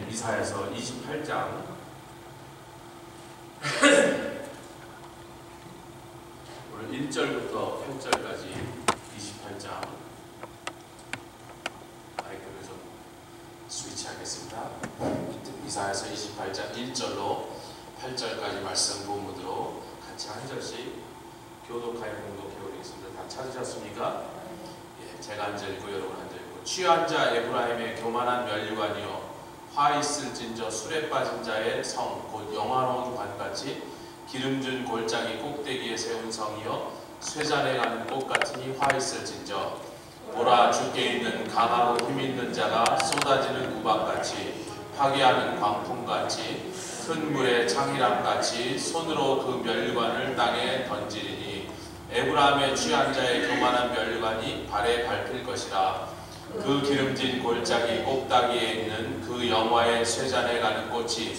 이사야서 28장 오늘 1절부터 8절까지 28장 마이크를 좀 스위치하겠습니다. 이사야서 28장 1절로 8절까지 말씀 본문으로 같이 한 절씩 교독하여 공독해 오겠습니다. 다 찾으셨습니까? 예, 제가 한 절이고 여러분 한 절이고. 취한 자 에브라임의 교만한 면류관이요 화 있을진저 술에 빠진 자의 성 곧 영화로운 관같이 기름준 골짜기 꼭대기에 세운 성이여 쇠잔에 가는 꽃 같으니 화 있을진저 보라 주께 있는 강하고 힘 있는 자가 쏟아지는 우박같이 파괴하는 광풍같이 큰 물의 창이람같이 손으로 그 면류관을 땅에 던지리니 에브라임의 취한 자의 교만한 면류관이 발에 밟힐 것이라. 그 기름진 골짜기 꼭다기에 있는 그 영화의 쇠잔에 가는 꽃이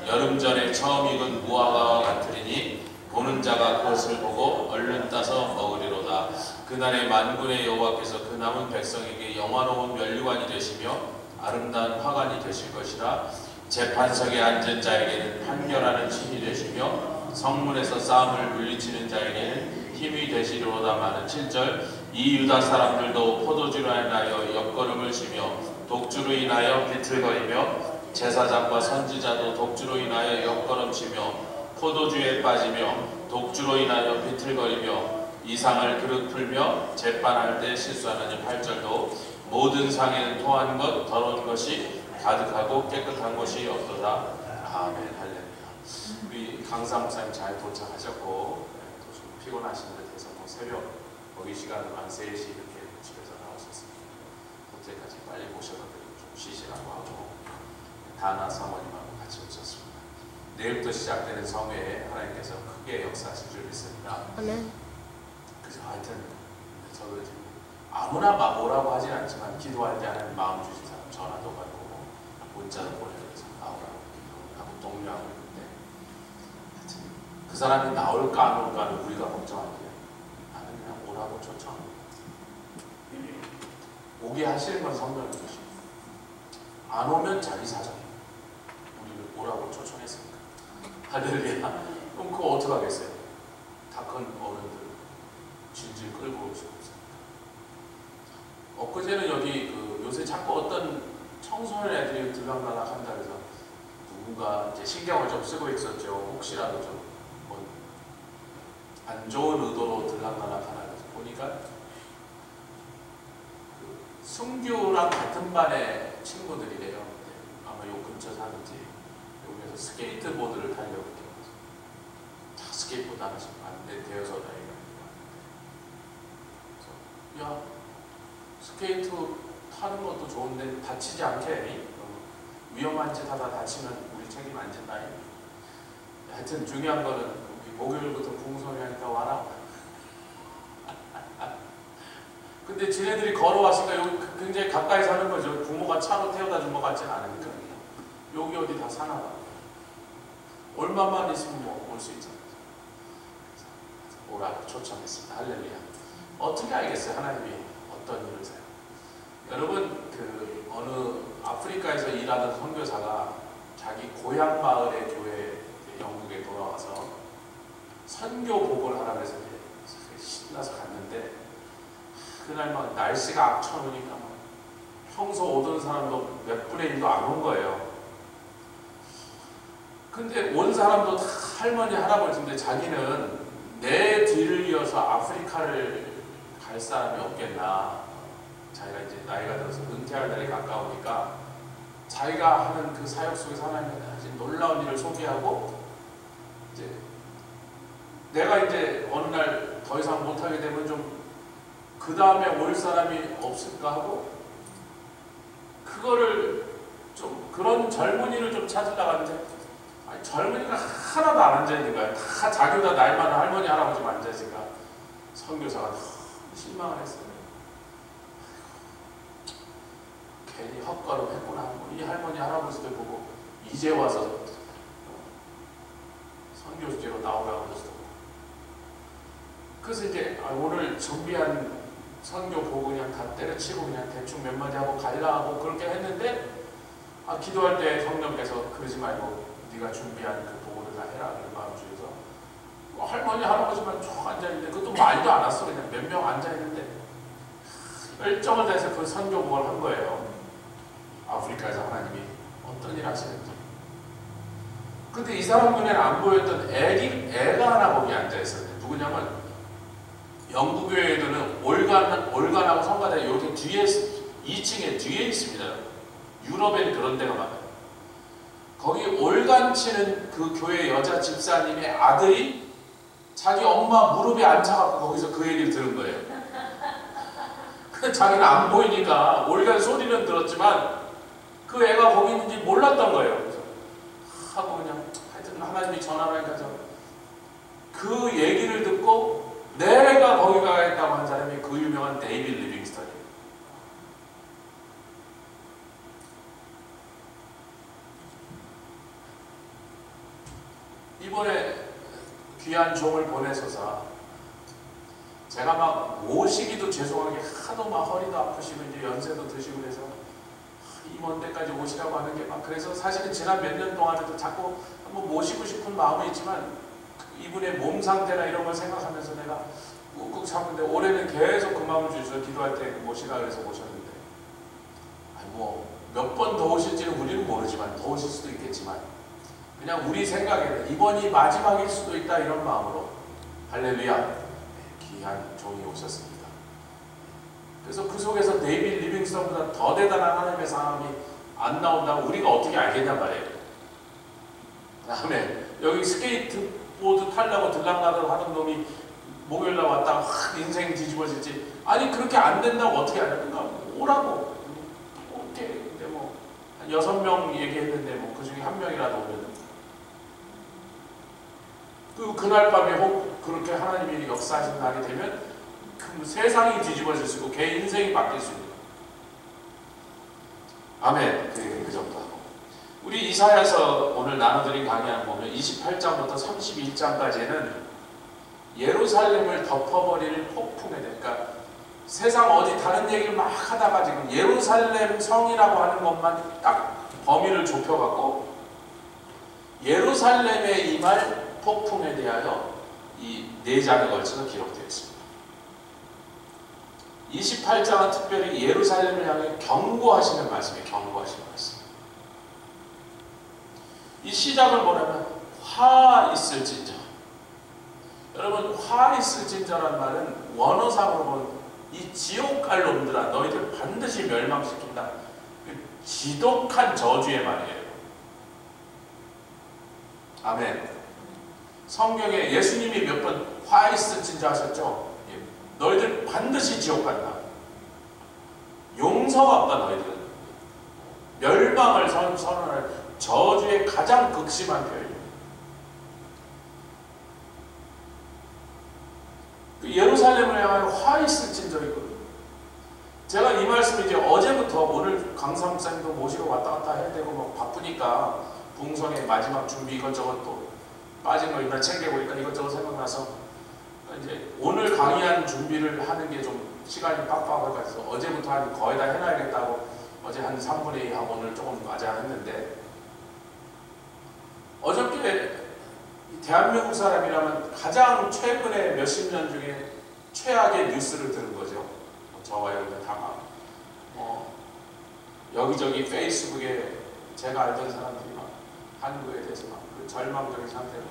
여름전에 처음 익은 무화과와 같으리니 보는 자가 그것을 보고 얼른 따서 먹으리로다. 그날에 만군의 여호와께서 그 남은 백성에게 영화로운 면류관이 되시며 아름다운 화관이 되실 것이라. 재판석에 앉은 자에게는 판결하는 신이 되시며 성문에서 싸움을 물리치는 자에게는 힘이 되시리로다. 많은 7절. 이 유다 사람들도 포도주로 인하여 옆걸음을 치며 독주로 인하여 비틀거리며 제사장과 선지자도 독주로 인하여 옆걸음치며 포도주에 빠지며 독주로 인하여 비틀거리며 이상을 그릇 풀며 재판할 때 실수하느니. 8절도 모든 상에는 토한 것 더러운 것이 가득하고 깨끗한 것이 없도다. 아멘. 할렐루야. 우리 강사 목사님 잘 도착하셨고 또 좀 피곤하신 듯해서 새벽 거기 시간은 한 3시 이렇게 집에서 나오셨습니다. 호텔까지 빨리 모셔가지고 좀 쉬시라고 하고 다나 사모님하고 같이 오셨습니다. 내일부터 시작되는 성회에 하나님께서 크게 역사하실 줄 믿습니다. 아멘. 그래서 하여튼 저도 지금 아무나 막 뭐라고 하진 않지만 기도할 때 하나님 마음 주신 사람 전화도 받고 문자도 보내서 나오라고 하고 독려하고 있는데 하여튼 그 사람이 나올까 안 올까는 우리가 걱정할게요. 오라고 초청. 오게 하시는 건 성령이 주시고 안 오면 자기 사정. 우리를 오라고 초청했으니까. 할렐루야. 그럼 그거 어떻게 하겠어요? 다 큰 어른들 질질 끌고 올 수 없습니다. 엊그제는 여기 요새 자꾸 어떤 청소년 애들이 들락날락 한다 그래서 누군가 이제 신경을 좀 쓰고 있었죠. 혹시라도 좀 안 좋은 의도로 들락날락 하나 보니까 승규랑 같은 반의 친구들이래요. 아마 요 근처 사는지 여기서 스케이트보드를 타려고 다 스케이트보드 하나씩 안돼 대여섯 아이가 야 스케이트 타는 것도 좋은데 다치지 않게 위험한 짓 하다 다치면 우리 책임 안 진다. 하여튼 중요한 거는 목요일부터 풍선이니까 와라. 근데 지네들이 걸어왔으니까 여기 굉장히 가까이 사는 거죠. 부모가 차로 태워다 준 것 같지는 않으니까. 여기 어디 다 사나 봐. 얼마만 있으면 뭐 올 수 있잖아요. 오라고 초청했습니다. 할렐루야. 어떻게 알겠어요? 하나님이 어떤 일을 해요? 여러분 어느 아프리카에서 일하던 선교사가 자기 고향 마을의 교회 영국에 돌아와서 선교 복을 하라고 해서 신나서 갔는데 그날 막 날씨가 악천후니까 평소 오던 사람도 몇 분의 1도 안 온 거예요. 근데 온 사람도 다 할머니 할아버지인데 자기는 내 뒤를 이어서 아프리카를 갈 사람이 없겠나. 자기가 이제 나이가 들어서 은퇴할 날이 가까우니까 자기가 하는 그 사역 속에서 하나님이 아주 놀라운 일을 소개하고 이제 내가 이제 어느 날 더 이상 못하게 되면 좀 그 다음에 올 사람이 없을까 하고 그거를 좀 그런 젊은이를 좀 찾으려고 하는데 젊은이가 하나도 안 앉아있는 거야. 다 자기보다 나이 많은 할머니 할아버지만 앉아있으니까 선교사가 너무 실망을 했어요. 괜히 헛걸음 했구나. 이 할머니 할아버지들 보고 이제 와서 선교 주제로 나오라고 그랬어. 그래서 이제 오늘 준비한 선교 보고 그냥 다 때려치고 그냥 대충 몇 마디 하고 갈라 하고 그렇게 했는데 기도할 때 성령께서 그러지 말고 네가 준비한 그 보고를 다 해라 그런 마음 주셔서 할머니 할아버지만 쭉 앉아있는데 그것도 말도 안 왔어. 그냥 몇 명 앉아있는데 열정을 다해서 그 선교복을 한 거예요. 아프리카에서 하나님이 어떤 일 하시는지. 근데 이 사람 눈에는 안 보였던 애가 하나 거기 앉아있었는데 누구냐면 영국교회에는 올간하고 성가대 이렇게 뒤에 2층에 뒤에 있습니다. 유럽에는 그런 데가 많아요. 거기 올간 치는 그 교회 여자 집사님의 아들이 자기 엄마 무릎에 앉아갖고 거기서 그 얘기를 들은 거예요. 근데 자기는 안 보이니까 올간 소리는 들었지만 그 애가 거기 있는지 몰랐던 거예요. 그래서 하고 그냥 하여튼 하나님이 전화를 해가지고 그 얘기를 듣고 내가 거기 가겠다고 한 사람이 그 유명한 데이빗 리빙스턴이에요. 이번에 귀한 종을 보내소서 제가 막 모시기도 죄송하게 하도 막 허리도 아프시고 이제 연세도 드시고 그래서 이 먼 데까지 오시라고 하는 게 막 그래서 사실은 지난 몇 년 동안에도 자꾸 한번 모시고 싶은 마음이 있지만 이분의 몸 상태나 이런 걸 생각하면서 내가 꾹꾹 참는데 올해는 계속 그 마음을 주셔서 기도할 때 모시라 그래서 모셨는데 뭐 몇 번 더 오실지는 우리는 모르지만 더 오실 수도 있겠지만 그냥 우리 생각에는 이번이 마지막일 수도 있다 이런 마음으로 할렐루야 귀한 종이 오셨습니다. 그래서 그 속에서 데이빗 리빙스턴보다 더 대단한 하나님의 사람이 안 나온다고 우리가 어떻게 알겠냔 말이에요. 그 다음에 여기 스케이트보드 타려고 들락날락 하는 놈이 목요일날 왔다가 확 인생 뒤집어질지 아니 그렇게 안 된다고 어떻게 알아요? 그러니까 오라고 오케이. 근데 뭐 한 6명 얘기했는데 뭐 그 중에 1명이라도 오면 그날 밤에 혹 그렇게 하나님이 역사하신 날이 되면 그 세상이 뒤집어질 수 있고 걔 인생이 바뀔 수 있는 아멘. 그 정도. 우리 이사야서 오늘 나눠드린 강의를 보면 28장부터 31장까지는 예루살렘을 덮어버릴 폭풍에 그러니까 세상 어디 다른 얘기를 막 하다가 지금 예루살렘 성이라고 하는 것만 딱 범위를 좁혀갖고 예루살렘에 임할 폭풍에 대하여 이 4장에 걸쳐서 기록되어 있습니다. 28장은 특별히 예루살렘을 향해 경고하시는 말씀이에요. 경고하시는 말씀. 이 시작을 보려면 화 있을진저. 여러분 화 있을진저란 말은 원어상으로 보면 이 지옥 갈 놈들아 너희들 반드시 멸망시킨다. 지독한 저주의 말이에요. 아멘. 성경에 예수님이 몇 번 화 있을진저 하셨죠? 너희들 반드시 지옥 간다. 용서가 없다 너희들은. 멸망을 선언할 저주의 가장 극심한 표현입니다. 예루살렘을 향하여 화 있을진저이거든요. 제가 이 말씀을 이제 어제부터 오늘 강사 목사님도 모시러 왔다 갔다 해야 되고 뭐 바쁘니까 붕성의 마지막 준비 이것저것 또 빠진 거 이날 챙겨보니까 이것저것 생각나서 이제 오늘 강의한 준비를 하는 게 좀 시간이 빡빡해서 어제부터 한 거의 다 해놔야겠다고 어제 한 3분의 2 하고 오늘 조금 맞아 했는데 어저께 대한민국 사람이라면 가장 최근에 몇십 년 중에 최악의 뉴스를 들은 거죠. 저와 여러분 다 여기저기 페이스북에 제가 알던 사람들이 막 한국에 대해서 막 그 절망적인 상태로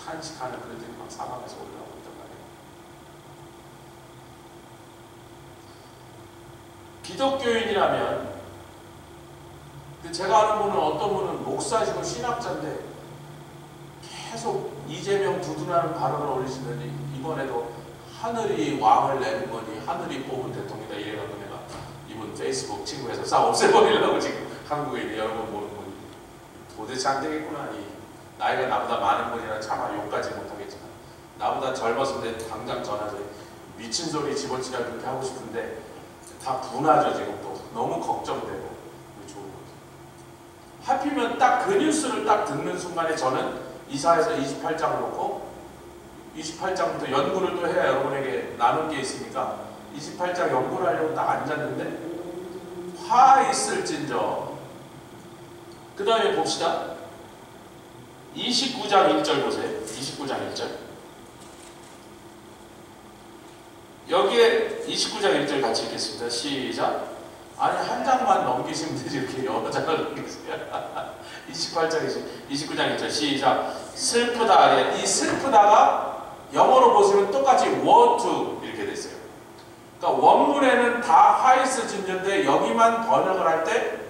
탄식하는 그들이 막 사방에서 올라오고 있단 말이에요. 기독교인이라면 제가 아는 분은 어떤 분은 목사시고 신학자인데 계속 이재명 두둔하는 발언을 올리시더니 이번에도 하늘이 왕을 내는 거니 하늘이 뽑은 대통령이다 이래가지고 내가 이분 페이스북 친구에서 싹 없애버리려고 지금 한국에 있는 여러분 보는 분이 도대체 안 되겠구나. 이 나이가 나보다 많은 분이라 차마 욕까지 못하겠지만 나보다 젊었을 때 당장 전화서 미친 소리 집어치라 그렇게 하고 싶은데 다 분하죠. 지금 또 너무 걱정되고 좋은 거죠. 하필이면 딱 그 뉴스를 딱 듣는 순간에 저는 이사야서 28장을 놓고 28장부터 연구를 또 해야 여러분에게 나눈 게 있으니까 28장 연구를 하려고 딱 앉았는데 화 있을진저 그 다음에 봅시다. 29장 1절 보세요. 29장 1절. 여기에 29장 1절 같이 읽겠습니다. 시작. 아니 한 장만 넘기시면 되지 이렇게 여러 장을 넘기세요. 29장 1절 시작. 슬프다. 이 슬프다가 영어로 보시면 똑같이 were to 이렇게 됐어요. 그러니까 원문에는 다 화이트 진저인데 여기만 번역을 할 때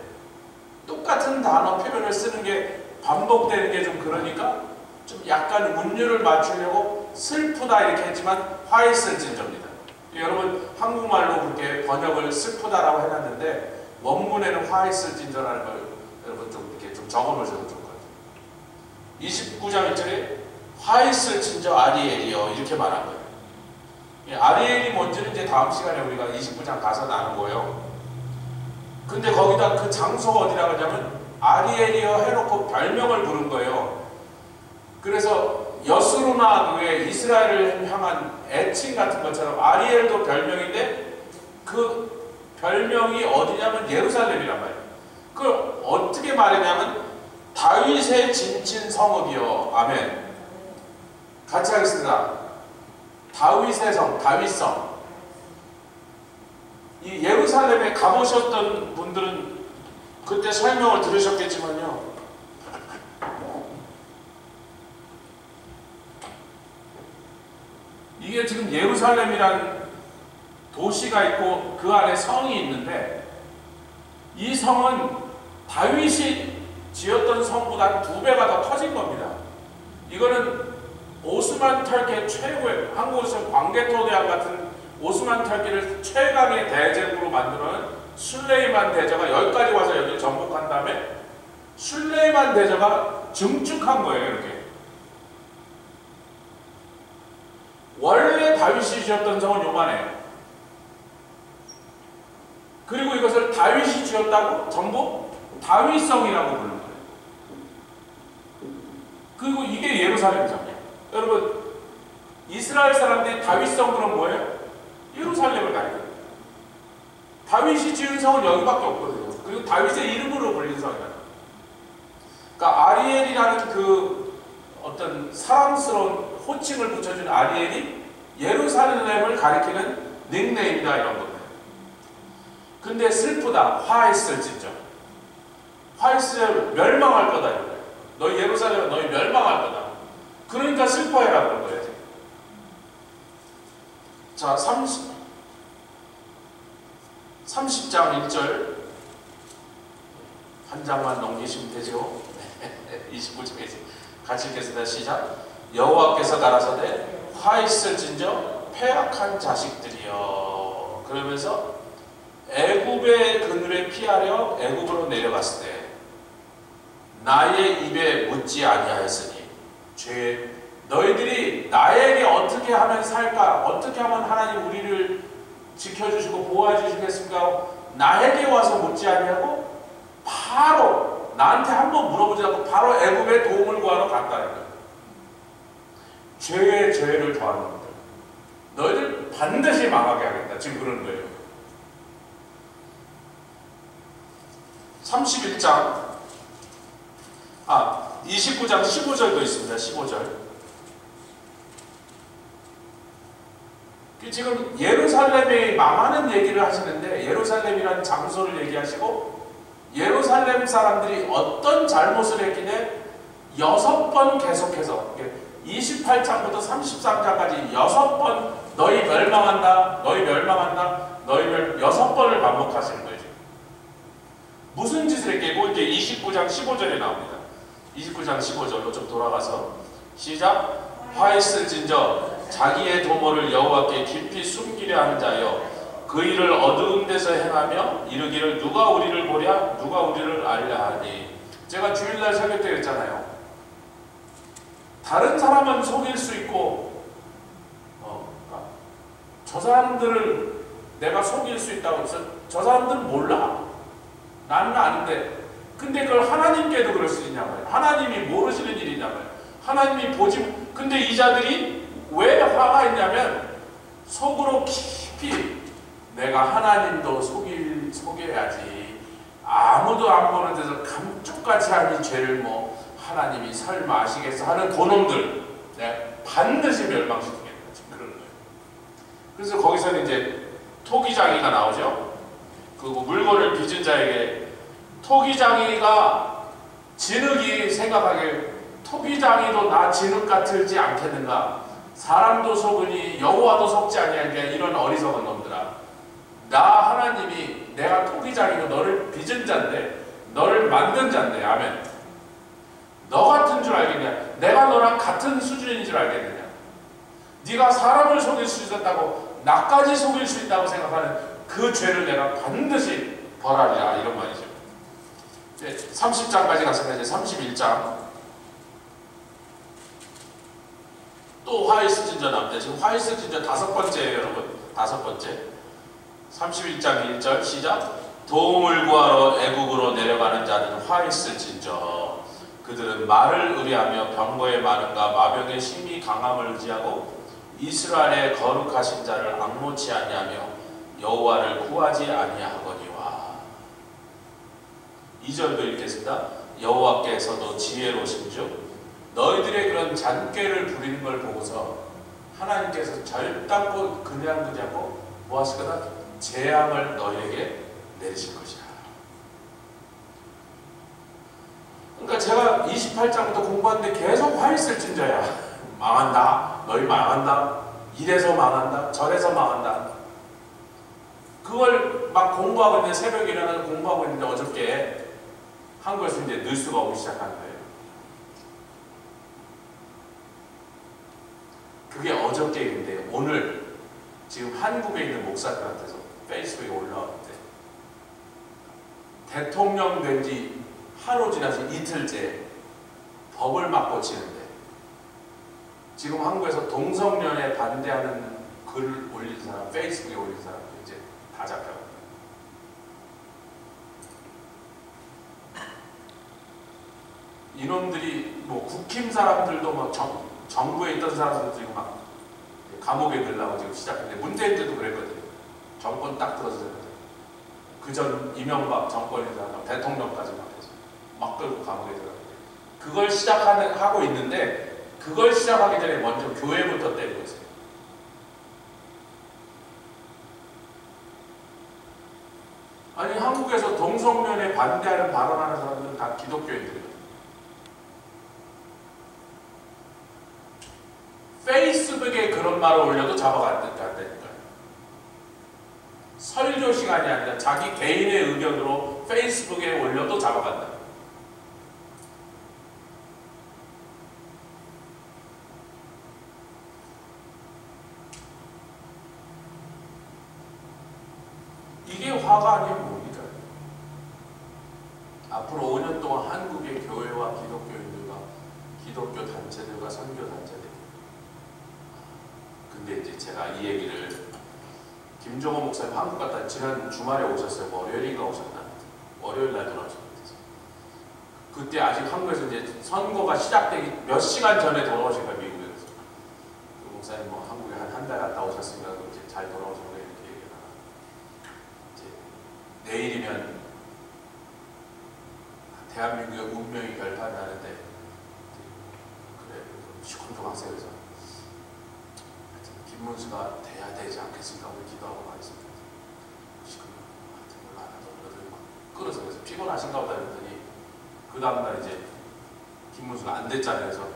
똑같은 단어 표현을 쓰는 게 반복되는 게 좀 그러니까 좀 약간 운율을 맞추려고 슬프다 이렇게 했지만 화이트 진저입니다. 여러분 한국말로 그렇게 번역을 슬프다라고 해놨는데 원문에는 화이트 진저라는 걸 여러분 좀 이렇게 좀 적어놓으셔도 좋을 것 같아요. 29장 1절에 화이트 진저 아리엘이요 이렇게 말한 거예요. 아리엘이 뭔지는 이제 다음 시간에 우리가 29장 가서 나누고요. 근데 거기다 그 장소가 어디라고 하냐면 아리엘이요 해놓고 별명을 부른 거예요. 그래서 여스로나 그의 이스라엘을 향한 애칭 같은 것처럼 아리엘도 별명인데 그 별명이 어디냐면 예루살렘이란 말이에요. 그걸 어떻게 말했냐면 다윗의 진친 성읍이요. 아멘. 같이 하겠습니다. 다윗의 성, 다윗성. 이 예루살렘에 가보셨던 분들은 그때 설명을 들으셨겠지만요. 이게 지금 예루살렘이란 도시가 있고 그 안에 성이 있는데 이 성은 다윗이 지었던 성보다 2배가 더 커진 겁니다. 이거는 오스만 터키 최고의, 한국에서 광개토대왕 같은 오스만 터키를 최강의 대제국으로 만드는 술레이만 대제가 여기까지 와서 여기를 정복한 다음에 술레이만 대제가 증축한 거예요. 이렇게. 원래 다윗이 지었던 성은 요만해요. 그리고 이것을 다윗이 지었다고 전부 다윗성이라고 부르는 거예요. 그리고 이게 예루살렘이잖아요. 여러분 이스라엘 사람들이 다윗성 그럼 뭐예요? 예루살렘을 가야 돼요. 다윗이 지은 성은 여기밖에 없거든요. 그리고 다윗의 이름으로 불린 성이에요. 그러니까 아리엘이라는 그 어떤 사랑스러운 호칭을 붙여준 아리엘이 예루살렘을 가리키는 닉네임이다 이런 겁니다. 근데 슬프다. 화했을진저. 화했을 멸망할 거다 이거예요. 너희 예루살렘은 너희 멸망할 거다. 그러니까 슬퍼해라 그런 거예요. 자, 30장 1절 한 장만 넘기시면 되죠. 29장에서 같이 읽겠습니다. 시작. 여호와께서 가라사대 화 있을진저 패악한 자식들이여. 그러면서 애굽의 그늘에 피하려 애굽으로 내려갔을 때 나의 입에 묻지 아니하였으니 죄 너희들이 나에게 어떻게 하면 살까? 어떻게 하면 하나님 우리를 지켜주시고 보호해 주시겠습니까? 나에게 와서 묻지 아니하고 바로 나한테 한번 물어보지 않고 바로 애굽의 도움을 구하러 갔다는 거예요. 죄에 죄를 더하는 것들. 너희들 반드시 망하게 하겠다. 지금 그러는 거예요. 31장 29장 15절도 있습니다. 15절. 지금 예루살렘이 망하는 얘기를 하시는데 예루살렘이라는 장소를 얘기하시고 예루살렘 사람들이 어떤 잘못을 했기에 6번 계속해서 28장부터 33장까지 6번 너희 멸망한다, 너희 멸망한다, 너희 6번을 반복하시는 거예요. 무슨 짓을 했겠고 이제 29장 15절에 나옵니다. 29장 15절로 좀 돌아가서 시작. 화 있을진저 자기의 도모를 여호와께 깊이 숨기려 하는 자여 그 일을 어두운 데서 행하며 이르기를 누가 우리를 보랴 누가 우리를 알랴 하니. 제가 주일날 설교 때 했잖아요. 다른 사람은 속일 수 있고 저 사람들을 내가 속일 수 있다고 해서 저 사람들은 몰라. 나는 아는데 근데 그걸 하나님께도 그럴 수 있냐고요. 하나님이 모르시는 일이냐고요. 하나님이 보지. 근데 이 자들이 왜 화가 있냐면 속으로 깊이 내가 하나님도 속여야지. 아무도 안 보는 데서 감쪽같이 하는 죄를 뭐 하나님이 설마 아시겠어 하는 그놈들 반드시 멸망시키겠다. 지금 그런 거예요. 그래서 거기서는 이제 토기장이가 나오죠. 그 물건을 빚은 자에게 토기장이가 진흙이 생각하기에 토기장이도 나 진흙 같을지 않겠는가? 사람도 속으니 여호와도 속지 아니하니까 이런 어리석은 놈들아. 나 하나님이 내가 토기장이고 너를 빚은 자인데 너를 만든 자인데 아멘. 너 같은 줄 알겠냐? 내가 너랑 같은 수준인 줄 알겠느냐? 네가 사람을 속일 수 있었다고 나까지 속일 수 있다고 생각하는 그 죄를 내가 반드시 벌하리라 이런 말이죠. 30장까지 갔습니다. 이제 31장 또 화이스 진저 남대. 지금 화이스 진저 5번째예요 여러분. 5번째 31장 1절 시작. 도움을 구하러 애국으로 내려가는 자는 화이스 진저. 그들은 말을 의뢰하며 병거의 많음과 마병의 심히 강함을 의지하고 이스라엘의 거룩하신 자를 앙노치 아니하며 여호와를 구하지 아니하거니와. 2절도 읽겠습니다. 여호와께서도 지혜로우신즉 너희들의 그런 잔꾀를 부리는 걸 보고서 하나님께서 절단코 그냥 뭐 하실 거다? 재앙을 너희에게 내리실 것이라. 그러니까 제가 28장부터 공부하는데 계속 화 있을 진저야. 망한다. 너희 망한다. 이래서 망한다. 저래서 망한다. 그걸 막 공부하고 있는데 새벽에 일어나서 공부하고 있는데 어저께 한국에서 이제 뉴스가 오기 시작한 거예요. 그게 어저께 일인데 오늘 지금 한국에 있는 목사들한테서 페이스북에 올라왔는데 대통령 된 지 하루 지나서 이틀째 법을 막 고치는데 지금 한국에서 동성연애 반대하는 글을 올린 사람, 페이스북에 올린 사람 이제 다 잡혀요. 이놈들이 뭐 국힘 사람들도 막 정부에 있던 사람들도 지금 막 감옥에 들라고 지금 시작했는데 문재인 때도 그랬거든요. 정권 딱 들어서거든요. 그전 이명박 정권에다가 대통령까지 막 해서 막 끌고 감옥에 들어가요. 그걸 하고 있는데 그걸 시작하기 전에 먼저 교회부터 때리고 있어요. 아니 한국에서 동성연애 반대하는 발언하는 사람들은 다 기독교인들이에요. 페이스북에 그런 말을 올려도 잡아간다니까요. 설교 시간이 아니라 자기 개인의 의견으로 페이스북에 올려도 잡아간다. 이게 화가 아니면 뭡니까? 앞으로 5년 동안 한국의 교회와 기독교인들과 기독교 단체들과 선교 단체들. 근데 이제 제가 이 얘기를 김종호 목사님 한국 갔다 지난 주말에 오셨어요. 월요일인가 오셨나? 월요일 날 돌아오셨는데 그때 아직 한국에서 이제 선거가 시작되기 몇 시간 전에 돌아오신 거예요. 미국에서. 그 목사님 뭐 한국에 한 달 갔다 오셨으니까 이제 잘 돌아오신 거예요. 이렇게 얘기하다가 이제 내일이면 대한민국의 운명이 결판나는데 그래 시큰둥하세요. 그래서 김문수가 돼야 되지 않겠습니까? 우리 기도하고 가겠습니다. 시큰둥 몰라 막 끌어서 그래서 피곤하신가 보다 그랬더니 그 다음날 이제 김문수가 안 됐잖아요. 그래서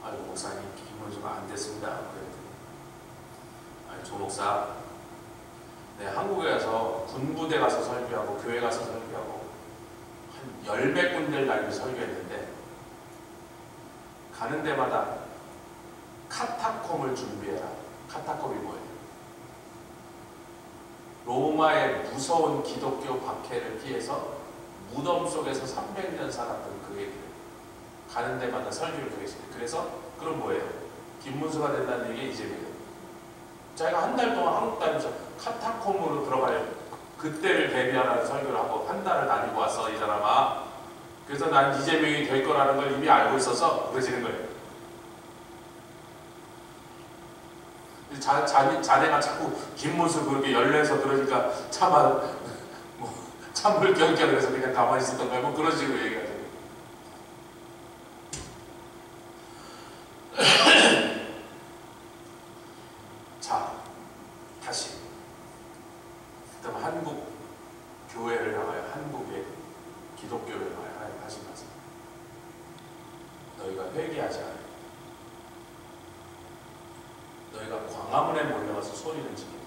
아이고 목사님 김문수가 안 됐습니다. 그랬더니 아니 조 목사 네, 한국에 가서 군부대 가서 설교하고 교회 가서 설교하고 한 10몇 군데를 다니면서 설교했는데 가는 데마다 카타콤을 준비해라. 카타콤이 뭐예요? 로마의 무서운 기독교 박해를 피해서 무덤 속에서 300년 살았던 그 얘기를 가는 데마다 설교를 하겠습니다. 그래서 그럼 뭐예요? 김문수가 된다는 얘기 이재명이에요. 자기가 한 달 동안 한국 다니면서 카타콤으로 들어갈 그때를 대비하라는 설교를 하고 한 달을 다니고 왔어 이 사람아. 그래서 난 이재명이 될 거라는 걸 이미 알고 있어서 그러시는 거예요. 자네가 자꾸 김문수 그렇게 열내서 그러니까 차마 찬물 껴껴 해서 그냥 가만히 있었던 거야. 뭐 그런 식으로 얘기하죠. 자, 다시. 그다음 한국 교회를 향하여, 한국의 기독교를 향하여 하나님 하신 말씀. 너희가 회개하지 않아. 너희가 광화문에 몰려가서 소리를 지르고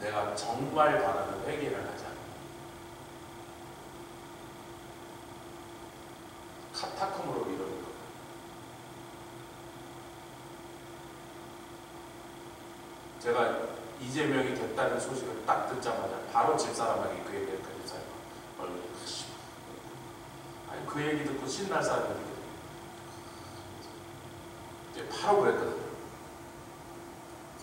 내가 정말 바라는 회개를 하지 않아. 카타콤으로 이루는 거예요. 제가 이재명이 됐다는 소식을 딱 듣자마자 바로 집사람에게 그 얘기를 그 집사람 얼굴이 아니 그 얘기 듣고 신날 사람들이 바로 그랬거든요.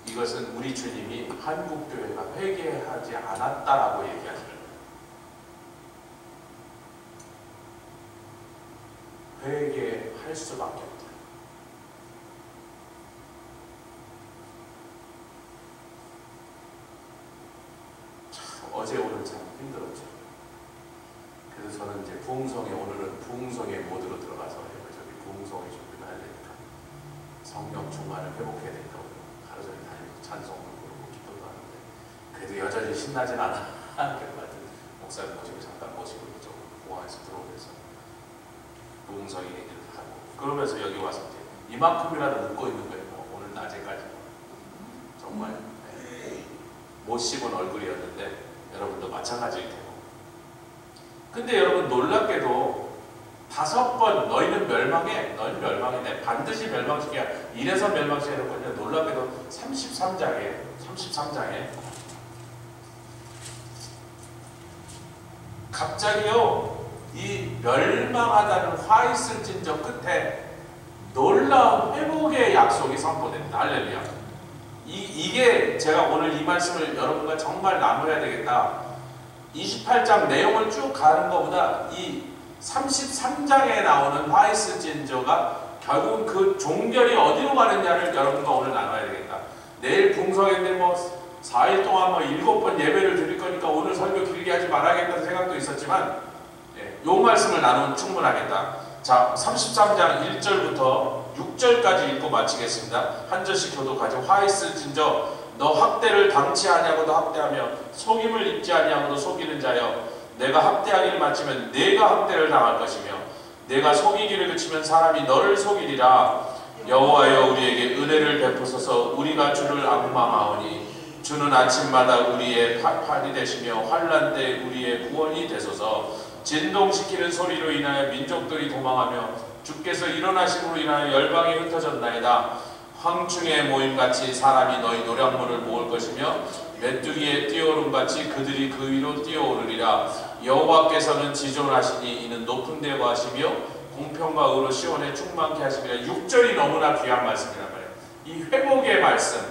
이것은 우리 주님이 한국교회가 회개하지 않았다라고 얘기하시는 거예요. 회개할 수밖에 없다. 어제 오늘 참 힘들었죠. 그래서 저는 이제 부흥성에 오늘은 부흥성의 모드로 들어가서 저기 부흥성의 준비를 해야 되니까 성령 충만을 회복해야 되니까 하루 종일 다니고 찬송도 부르고 기도도 하는데 그래도 여전히 신나진 않아. 그래서 목사님 모시고 잠깐 모시고 좀 공항에서 들어오면서 부흥성 얘기를 하고 그러면서 여기 와서 이제 이만큼이라도 웃고 있는 거예요. 오늘 낮에까지 정말 못 씹은 얼굴이었는데 여러분도 마찬가지일 테고. 근데 여러분 놀랍게도 5번 너희는 멸망해, 너희는 멸망해, 내 반드시 멸망시켜야 이래서 멸망시켜놓거든요. 놀랍게도 33장에 갑자기요 이 멸망하다는 화 있을진저 끝에 놀라운 회복의 약속이 선포됩니다. 할렐루야. 이게 제가 오늘 이 말씀을 여러분과 정말 나눠야 되겠다. 28장 내용을 쭉 가는 것보다 이 33장에 나오는 화 있을진저가 결국은 그 종결이 어디로 가느냐를 여러분과 오늘 나눠야 되겠다. 내일 붕성인데 뭐 4일 동안 뭐 7번 예배를 드릴 거니까 오늘 설교 길게 하지 말아야겠다는 생각도 있었지만 요 말씀을 나누면 충분하겠다. 자, 33장 1절부터 6절까지 읽고 마치겠습니다. 한 절씩 교독하죠. 화 있을진저 너 학대를 당치 아니하고도 학대하며 속임을 입지 아니하고도 속이는 자여 내가 학대하기를 마치면 내가 학대를 당할 것이며 내가 속이기를 그치면 사람이 너를 속이리라. 여호와여 우리에게 은혜를 베푸소서. 우리가 주를 앙망하오니 주는 아침마다 우리의 팔이 되시며 환난 때 우리의 구원이 되소서. 진동시키는 소리로 인하여 민족들이 도망하며 주께서 일어나심으로 인하여 열방이 흩어졌나이다. 황충의 모임같이 사람이 너희 노량물을 모을 것이며 메뚜기의 뛰어오름같이 그들이 그 위로 뛰어오르리라. 여호와께서는 지존하시니 이는 높은 데 거하시며 공평과 의로 시온에 충만케 하시리라. 6절이 너무나 귀한 말씀이란 말이에요. 이 회복의 말씀,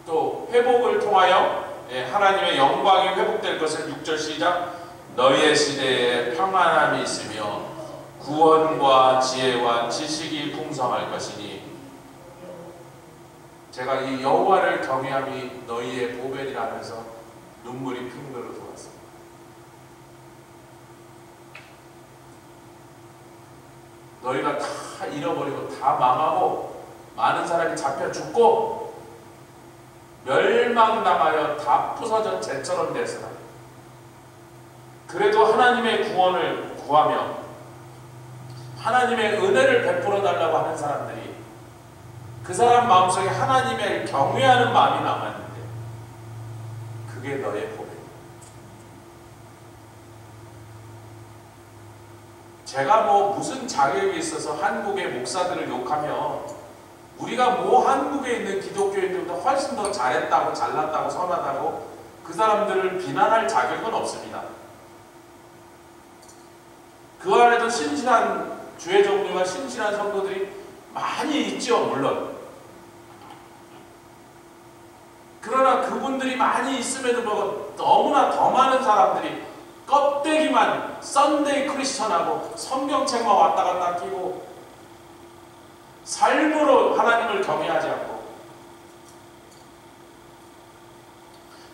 또 회복을 통하여 하나님의 영광이 회복될 것을 6절 시작. 너희의 시대에 평안함이 있으며 구원과 지혜와 지식이 풍성할 것이니. 제가 이 여호와를 경외함이 너희의 보배리라 하면서 눈물이 핑글로 돌았습니다. 너희가 다 잃어버리고 다 망하고 많은 사람이 잡혀 죽고 멸망당하여 다 부서져 재처럼 됐으나 그래도 하나님의 구원을 구하며 하나님의 은혜를 베풀어 달라고 하는 사람들이 그 사람 마음속에 하나님을 경외하는 마음이 남았는데 그게 너의 보배입니다. 제가 뭐 무슨 자격이 있어서 한국의 목사들을 욕하며 우리가 뭐 한국에 있는 기독교인들보다 훨씬 더 잘했다고 잘났다고 선하다고 그 사람들을 비난할 자격은 없습니다. 그 안에도 신실한 주의 종류와 신실한 성도들이 많이 있죠, 물론. 그러나 그분들이 많이 있음에도 불구하고 너무나 더 많은 사람들이 껍데기만 썬데이 크리스천하고 성경책만 왔다 갔다 끼고 삶으로 하나님을 경외하지 않고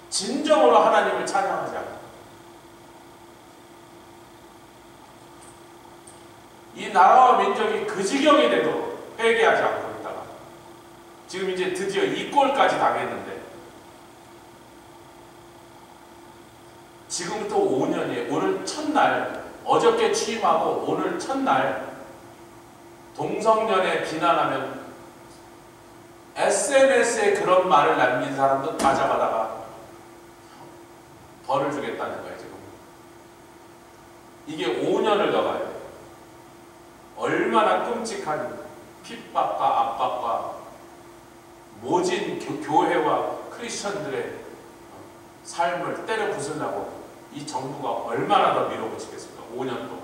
진정으로 하나님을 찬양하지 않고 이 나라와 민족이 그 지경이 돼도 회개하지 않고 있다가 지금 이제 드디어 이 꼴까지 당했는데 지금부터 5년이 오늘 첫날 어저께 취임하고 오늘 첫날 동성연애 비난하면 SNS에 그런 말을 남긴 사람도 다 잡아다가 벌을 주겠다는 거예요. 지금 이게 5년을 더 가야 돼요. 얼마나 끔찍한 핍박과 압박과 모진 교회와 크리스천들의 삶을 때려 부순다고 이 정부가 얼마나 더 밀어붙이겠습니까? 5년 동안.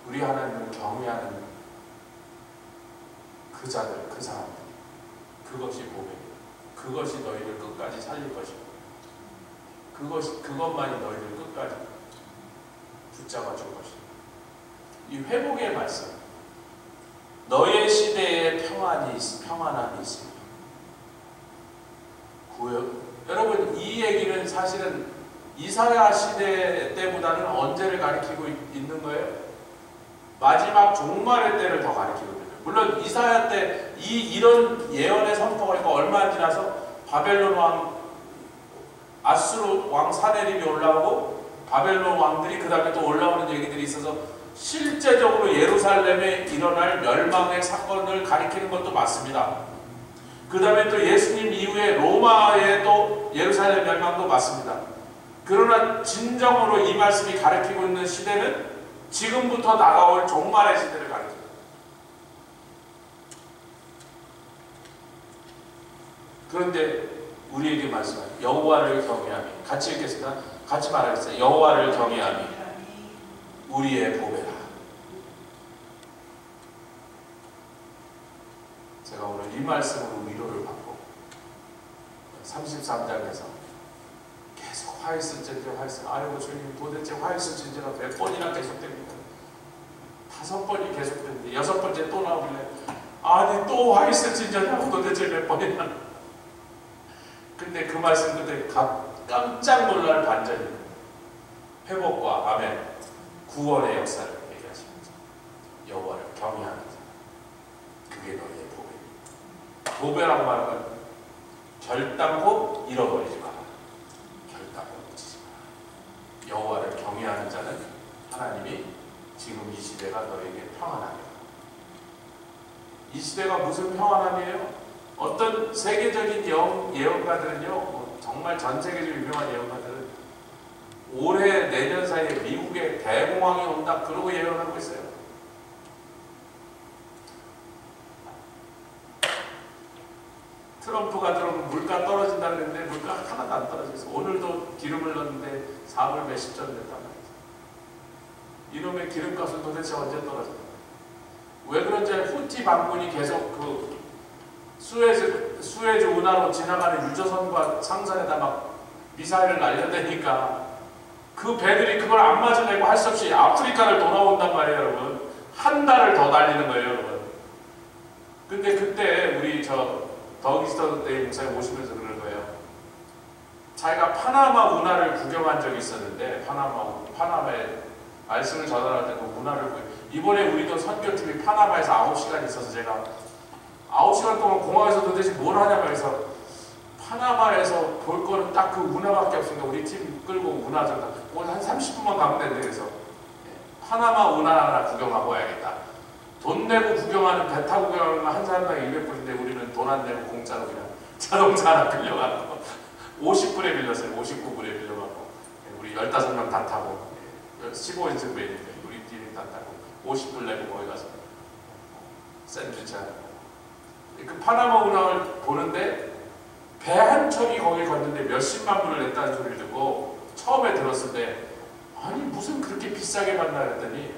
우리 하나님을 경외하는 그 자들, 그 사람들, 그것이 보배입니다. 그것이 너희를 끝까지 살릴 것이고 그것만이 너희를 끝까지 붙잡아 줄 것이다. 이 회복의 말씀, 너의 시대에 평안함이 있습니다. 여러분, 이 얘기는 사실은 이사야 시대 때보다는 언제를 가리키고 있는 거예요? 마지막 종말의 때를 더 가리키거든요. 물론 이사야 때 이런 예언의 선포가 있고 얼마 지나서 바벨론 왕, 아수르 왕 사네립이 올라오고 바벨론 왕들이 그 다음에 또 올라오는 얘기들이 있어서 실제적으로 예루살렘에 일어날 멸망의 사건을 가리키는 것도 맞습니다. 그 다음에 또 예수님 이후에 로마의 또 예루살렘 멸망도 맞습니다. 그러나 진정으로 이 말씀이 가리키고 있는 시대는 지금부터 다가올 종말의 시대를 가리킵니다. 그런데 우리에게 말씀하는 여호와를 경외함이, 같이 읽겠습니다. 같이 말하겠습니다. 여호와를 경외함이 우리의 보배라. 제가 오늘 이 말씀으로 위로를 받고 33장에서 계속 화이스진저 아이고 주님 도대체 화이스진저가 몇 번이나 계속됩니까? 5번이 계속되는데 6번째 또 나오길래 아니 또 화이스진저냐고 도대체 몇 번이나. 근데 그 말씀 그때 깜짝 놀랄 반전입니다. 회복과 아멘, 구원의 역사를 얘기하십니다. 여호와를 경외하는 자, 그게 너희의 보배입니다. 보배라고 말하는 건 결단코 잃어버리지 마라. 결단코 놓치지 마라. 여호와를 경외하는 자는 하나님이 지금 이 시대가 너에게 평안하리라. 이 시대가 무슨 평안함이에요? 어떤 세계적인 예언가들은요, 정말 전 세계적으로 유명한 예언가들은 올해 내년 사이에 미국에 대공황이 온다 그러고 예언하고 있어요. 트럼프가 들어오면 물가 떨어진다 그랬는데 물가 하나도 안 떨어졌어. 오늘도 기름을 넣었는데 4불 몇십 전 됐단 말이죠. 이놈의 기름값은 도대체 언제 떨어질까? 왜 그런지 후티 반군이 계속 그 수에즈 운하로 지나가는 유조선과 상선에다 막 미사일을 날려대니까 그 배들이 그걸 안 맞으려고 할 수 없이 아프리카를 돌아온단 말이에요, 여러분. 한 달을 더 달리는 거예요, 여러분. 근데 그때 우리 더기스터 때 목사님 오시면서 그런 거예요. 자기가 파나마 운하를 구경한 적이 있었는데 파나마에 말씀을 전달할 때 그 운하를 이번에 우리도 선교팀이 파나마에서 9시간 있어서 제가 9시간 동안 공항에서 도대체 뭘 하냐고 해서 파나마에서 볼 거는 딱 그 운하밖에 없으니까 우리 팀 끌고 운하 전달 오늘 한 30분만 가면 된대. 그래서 파나마 운하 하나 구경하고 와야겠다. 돈 내고 구경하는 배 타고 구경하는 한 사람당 200불인데 우리는 돈 안 내고 공짜로 그냥 자동차 하나 빌려가지고 50불에 빌렸어요. 59불에 빌려가지고 우리 15명 다 타고 15인승 배니까 우리 팀이 다 타고 50불 내고 거기 가서 샌드위치 하나. 그 파나마 운항을 보는데 배 한 척이 거기 갔는데 몇십만 불을 냈다는 소리를 듣고 처음에 들었을 때 아니 무슨 그렇게 비싸게 받나 그랬더니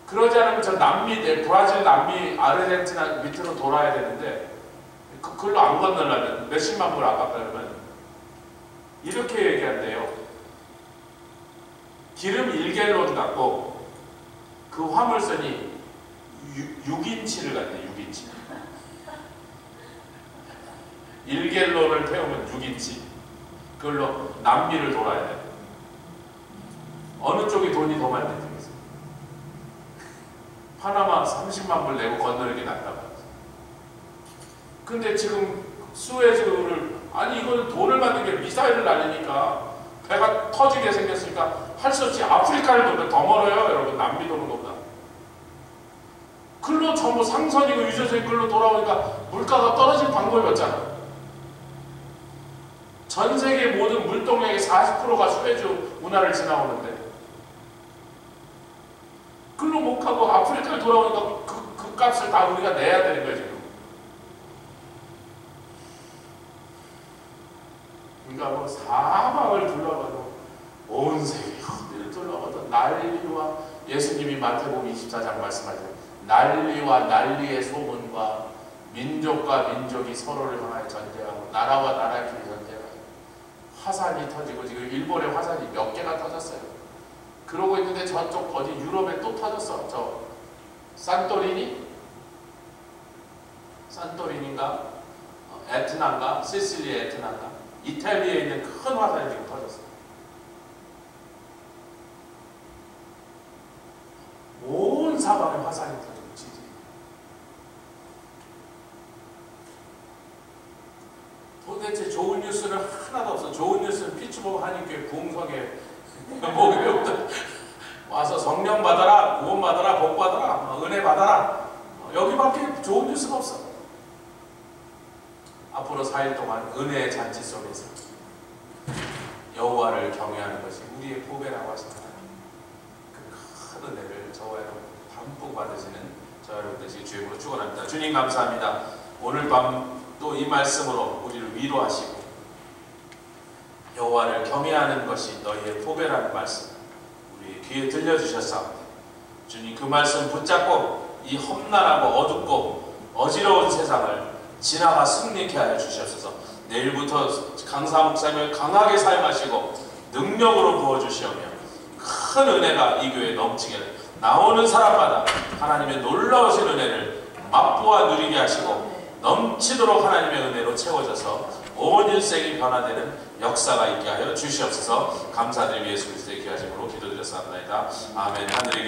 그러지 않으면 저 남미, 브라질, 남미, 아르헨티나 밑으로 돌아야 되는데 그걸로 안 건너려면 몇십만 불 아깝다면 이렇게 얘기한대요. 기름 1갤론 갖고 그 화물선이 6인치를 갖네. 6인치 1갤론을 태우면 6인치. 그걸로 남미를 돌아야 돼. 어느 쪽이 돈이 더 많이 들겠어? 파나마 30만 불 내고 건너는 게 낫다고. 근데 지금 수에즈를 아니 이거는 돈을 받는 게 미사일을 날리니까 배가 터지게 생겼으니까 할 수 없이 아프리카를 돌면 더 멀어요. 여러분 남미 도는 것보다. 글로 전부 상선이고 유조선이 글로 돌아오니까 물가가 떨어질 방법이 없잖아. 전 세계 모든 물동량의 40%가 수에즈 운하를 지나오는데 글로 못 가고 아프리카를 돌아오니까 그 값을 다 우리가 내야 되는 거예요 지금. 그러니까 뭐 사방을 둘러봐도 온 세계 어디를 둘러봐도 난리와 예수님이 마태복음 24장 말씀할 때 난리와 난리의 소문과 민족과 민족이 서로를 향하여 전쟁하고 나라와 나라끼리 전쟁하고 화산이 터지고 지금 일본에 화산이 몇 개가 터졌어요. 그러고 있는데 저쪽 어디 유럽에 또 터졌어. 저 산토리니인가 에트나인가 시실리아 에트나인가 이탈리아에 있는 큰 화산이 지금 터졌어. 온 사방에 화산이 터지고 지지. 도대체 좋은 뉴스는 하나도 없어. 좋은 뉴스는 피츠버그 한인교회 부흥성에 목요일부터 와서 성령 받아라, 구원 받아라, 복 받아라, 은혜 받아라. 여기밖에 좋은 뉴스가 없어. 앞으로 4일 동안 은혜의 잔치 속에서 여호와를 경외하는 것이 우리의 보배라고 하시잖아요. 그 큰 은혜를 저와 여러분 담뿍 받으시는 저와 여러분 되시기 주님으로 축원합니다. 주님 감사합니다. 오늘 밤 또 이 말씀으로 우리를 위로하시고 여호와를 경외하는 것이 너희의 보배라는 말씀 우리 귀에 들려주셨사옵니다. 주님 그 말씀 붙잡고 이 험난하고 어둡고 어지러운 세상을 지나가 승리케 하여 주시옵소서. 내일부터 강사 목사님을 강하게 사용하시고 능력으로 부어주시오며 큰 은혜가 이 교회에 넘치게 나오는 사람마다 하나님의 놀라우신 은혜를 맛보아 누리게 하시고 넘치도록 하나님의 은혜로 채워져서 온 일생이 변화되는 역사가 있게 하여 주시옵소서. 감사드리며 예수 그리스도의 귀하심으로 기도드렸사옵나이다. 아멘. 하늘에